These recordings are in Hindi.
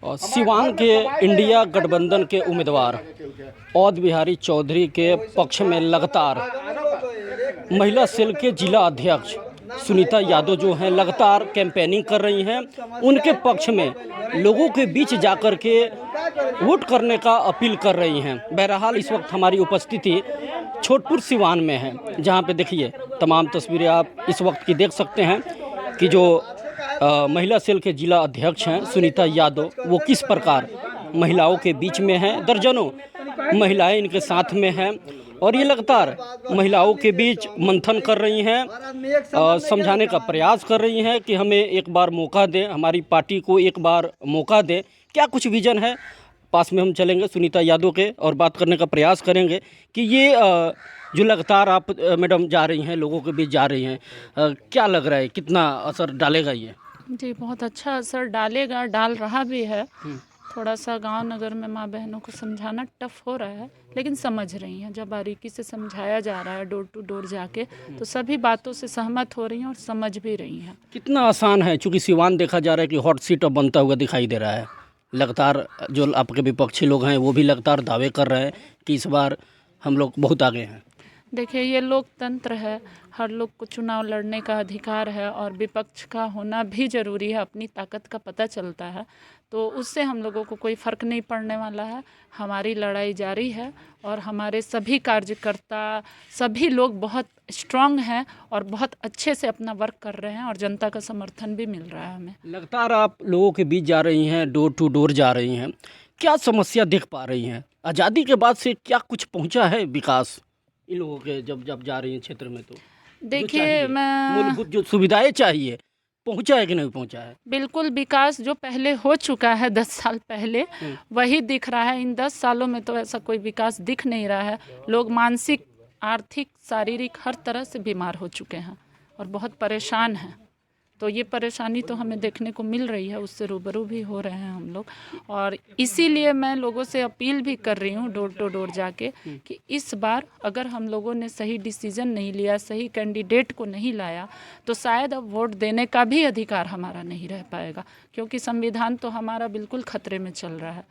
और सिवान के इंडिया गठबंधन के उम्मीदवार अवध बिहारी चौधरी के पक्ष में लगातार महिला सेल के जिला अध्यक्ष सुनीता यादव जो हैं लगातार कैंपेनिंग कर रही हैं। उनके पक्ष में लोगों के बीच जाकर के वोट करने का अपील कर रही हैं। बहरहाल इस वक्त हमारी उपस्थिति छोटपुर सिवान में है, जहां पे देखिए तमाम तस्वीरें आप इस वक्त की देख सकते हैं कि जो महिला सेल के जिला अध्यक्ष हैं सुनीता यादव, वो किस प्रकार महिलाओं के बीच में हैं। दर्जनों महिलाएं इनके साथ में हैं और ये लगातार महिलाओं के बीच मंथन कर रही हैं, समझाने का प्रयास कर रही हैं कि हमें एक बार मौका दें, हमारी पार्टी को एक बार मौका दें। क्या कुछ विजन है, पास में हम चलेंगे सुनीता यादव के और बात करने का प्रयास करेंगे कि ये जो लगातार आप मैडम जा रही हैं, लोगों के बीच जा रही हैं, क्या लग रहा है, कितना असर डालेगा ये? जी, बहुत अच्छा असर डालेगा, डाल रहा भी है। थोड़ा सा गांव नगर में माँ बहनों को समझाना टफ हो रहा है, लेकिन समझ रही हैं। जब बारीकी से समझाया जा रहा है डोर टू डोर जाके, तो सभी बातों से सहमत हो रही हैं और समझ भी रही हैं। कितना आसान है, चूँकि सिवान देखा जा रहा है कि हॉट सीट अब बनता हुआ दिखाई दे रहा है। लगातार जो आपके विपक्षी लोग हैं वो भी लगातार दावे कर रहे हैं कि इस बार हम लोग बहुत आगे हैं। देखिए, ये लोकतंत्र है, हर लोग को चुनाव लड़ने का अधिकार है और विपक्ष का होना भी ज़रूरी है। अपनी ताकत का पता चलता है, तो उससे हम लोगों को कोई फ़र्क नहीं पड़ने वाला है। हमारी लड़ाई जारी है और हमारे सभी कार्यकर्ता, सभी लोग बहुत स्ट्रांग हैं और बहुत अच्छे से अपना वर्क कर रहे हैं और जनता का समर्थन भी मिल रहा है हमें। लगातार आप लोगों के बीच जा रही हैं, डोर टू डोर जा रही हैं, क्या समस्या देख पा रही हैं? आज़ादी के बाद से क्या कुछ पहुंचा है विकास इन लोगों के जब जब जा रही हैं क्षेत्र में? तो देखिए, मैं मूलभूत जो सुविधाएं चाहिए, पहुंचा है कि नहीं पहुंचा है? बिल्कुल, विकास जो पहले हो चुका है 10 साल पहले, वही दिख रहा है। इन 10 सालों में तो ऐसा कोई विकास दिख नहीं रहा है। लोग मानसिक, आर्थिक, शारीरिक हर तरह से बीमार हो चुके हैं और बहुत परेशान हैं। तो ये परेशानी तो हमें देखने को मिल रही है, उससे रूबरू भी हो रहे हैं हम लोग। और इसीलिए मैं लोगों से अपील भी कर रही हूँ डोर टू डोर जाके कि इस बार अगर हम लोगों ने सही डिसीजन नहीं लिया, सही कैंडिडेट को नहीं लाया, तो शायद अब वोट देने का भी अधिकार हमारा नहीं रह पाएगा, क्योंकि संविधान तो हमारा बिल्कुल खतरे में चल रहा है।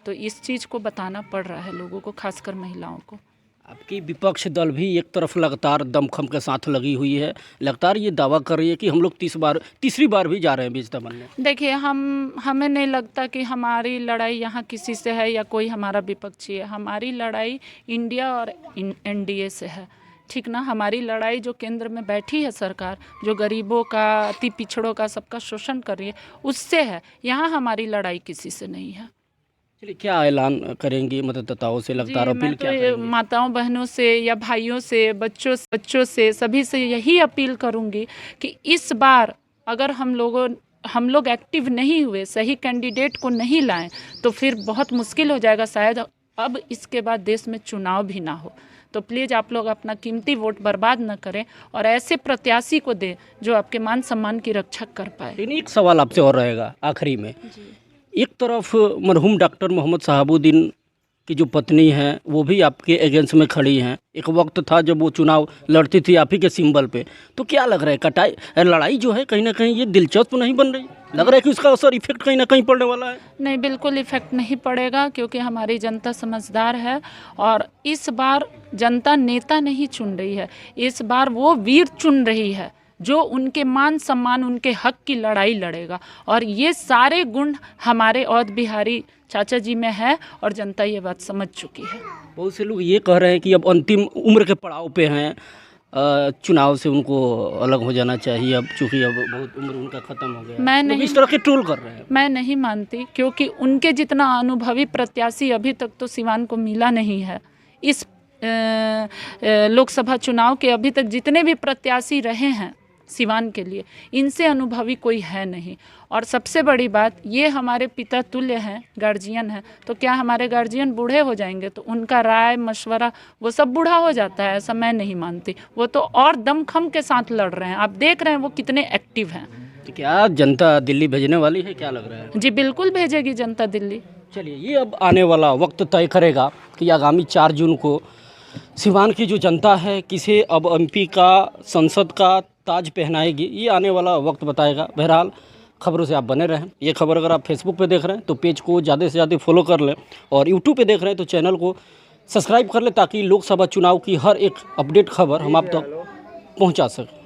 तो इस चीज़ को बताना पड़ रहा है लोगों को, खासकर महिलाओं को। आपकी विपक्ष दल भी एक तरफ लगातार दमखम के साथ लगी हुई है, लगातार ये दावा कर रही है कि हम लोग तीसरी बार भी जा रहे हैं बीच दमन। देखिए, हमें नहीं लगता कि हमारी लड़ाई यहाँ किसी से है या कोई हमारा विपक्षी है। हमारी लड़ाई इंडिया और एनडीए से है, ठीक ना। हमारी लड़ाई जो केंद्र में बैठी है सरकार, जो गरीबों का, अति पिछड़ों का, सबका शोषण कर रही है, उससे है। यहाँ हमारी लड़ाई किसी से नहीं है। चलिए, क्या ऐलान करेंगी मतदाताओं से? लगातार अपील क्या करेंगी? माताओं बहनों से या भाइयों से, बच्चों से, सभी से यही अपील करूंगी कि इस बार अगर हम लोग एक्टिव नहीं हुए, सही कैंडिडेट को नहीं लाएं, तो फिर बहुत मुश्किल हो जाएगा। शायद अब इसके बाद देश में चुनाव भी ना हो। तो प्लीज़ आप लोग अपना कीमती वोट बर्बाद न करें और ऐसे प्रत्याशी को दें जो आपके मान सम्मान की रक्षा कर पाए। एक सवाल आपसे और रहेगा आखिरी में। एक तरफ मरहूम डॉक्टर मोहम्मद शहाबुद्दीन की जो पत्नी हैं वो भी आपके अगेंस्ट में खड़ी हैं। एक वक्त था जब वो चुनाव लड़ती थी आप ही के सिंबल पे। तो क्या लग रहा है, लड़ाई जो है कहीं ना कहीं ये दिलचस्प नहीं बन रही? लग रहा है कि उसका असर इफेक्ट कहीं ना कहीं पड़ने वाला है? नहीं, बिल्कुल इफेक्ट नहीं पड़ेगा, क्योंकि हमारी जनता समझदार है और इस बार जनता नेता नहीं चुन रही है, इस बार वो वीर चुन रही है जो उनके मान सम्मान, उनके हक की लड़ाई लड़ेगा। और ये सारे गुण हमारे अवध बिहारी चाचा जी में है और जनता ये बात समझ चुकी है। बहुत से लोग ये कह रहे हैं कि अब अंतिम उम्र के पड़ाव पे हैं, चुनाव से उनको अलग हो जाना चाहिए अब, चूँकि अब बहुत उम्र उनका ख़त्म हो गया। मैं नहीं, इस तरह के ट्रोल कर रहे हैं। मैं नहीं मानती, क्योंकि उनके जितना अनुभवी प्रत्याशी अभी तक तो सिवान को मिला नहीं है। इस लोकसभा चुनाव के अभी तक जितने भी प्रत्याशी रहे हैं सिवान के लिए, इनसे अनुभवी कोई है नहीं। और सबसे बड़ी बात, ये हमारे पिता तुल्य हैं, गार्जियन हैं। तो क्या हमारे गार्जियन बूढ़े हो जाएंगे तो उनका राय मशवरा वो सब बूढ़ा हो जाता है? ऐसा मैं नहीं मानती। वो तो और दमखम के साथ लड़ रहे हैं, आप देख रहे हैं वो कितने एक्टिव हैं। तो क्या जनता दिल्ली भेजने वाली है, क्या लग रहा है? जी बिल्कुल भेजेगी जनता दिल्ली। चलिए, ये अब आने वाला वक्त तय करेगा कि आगामी 4 जून को सिवान की जो जनता है किसे अब एमपी का, संसद का ताज पहनाएगी, ये आने वाला वक्त बताएगा। बहरहाल खबरों से आप बने रहें। ये खबर अगर आप फेसबुक पे देख रहे हैं तो पेज को ज़्यादा से ज़्यादा फॉलो कर लें, और यूट्यूब पे देख रहे हैं तो चैनल को सब्सक्राइब कर लें, ताकि लोकसभा चुनाव की हर एक अपडेट खबर हम आप तक पहुंचा सकें।